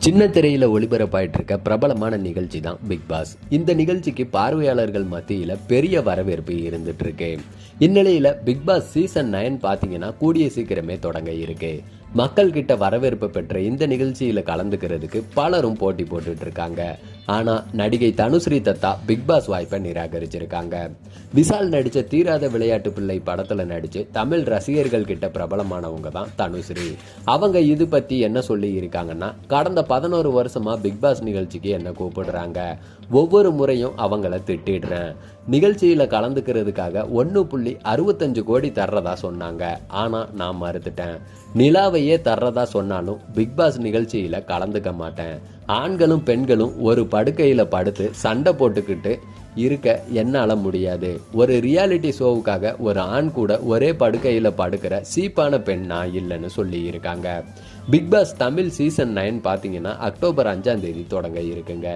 சின்ன திரையில ஒளிபரப்பாயிட்டு இருக்க பிரபலமான நிகழ்ச்சி தான் பிக் பாஸ். இந்த நிகழ்ச்சிக்கு பார்வையாளர்கள் மத்தியில பெரிய வரவேற்பு இருந்துட்டு இருக்கு. இந்நிலையில பிக் பாஸ் சீசன் 9 பாத்தீங்கன்னா கூடிய சீக்கிரமே தொடங்க இருக்கு. மக்கள் கிட்ட வரவேற்பு பெற்ற இந்த நிகழ்ச்சியில கலந்துக்கிறதுக்கு பலரும் போட்டி போட்டுட்டு இருக்காங்க. ஆனா நடிகை தனுஸ்ரீ தத்தா பிக் பாஸ் வாய்ப்பை நிராகரிச்சிருக்காங்க. விஷால் நடிச்ச தீராத விளையாட்டு பிள்ளை படத்துல நடிச்சு தமிழ் ரசிகர்கள் கிட்ட பிரபலமானவங்க தான் தனுஸ்ரீ. அவங்க இது பத்தி என்ன சொல்லி இருக்காங்கன்னா, கடந்த 11 வருஷமா பிக் பாஸ் நிகழ்ச்சிக்கு என்ன கூப்பிடுறாங்க, ஒவ்வொரு முறையும் அவங்கள திட்டிடுறேன். நிகழ்ச்சியில கலந்துக்கிறதுக்காக 1.65 கோடி தர்றதா சொன்னாங்க. ஆனா நான் மறுத்துட்டேன். நிலாவையே தர்றதா சொன்னாலும் பிக் பாஸ் நிகழ்ச்சியில கலந்துக்க மாட்டேன். ஆண்களும் பெண்களும் ஒரு படுக்கையில படுத்து சண்டை போட்டுக்கிட்டு இருக்க என்னால முடியாது. ஒரு ரியாலிட்டி ஷோவுக்காக ஒரு ஆண் கூட ஒரே படுக்கையில படுக்கிற சீப்பான பெண் நான் இல்லைன்னு சொல்லி இருக்காங்க. பிக் பாஸ் தமிழ் சீசன் 9 பாத்தீங்கன்னா அக்டோபர் 5ஆம் தேதி தொடங்க இருக்குங்க.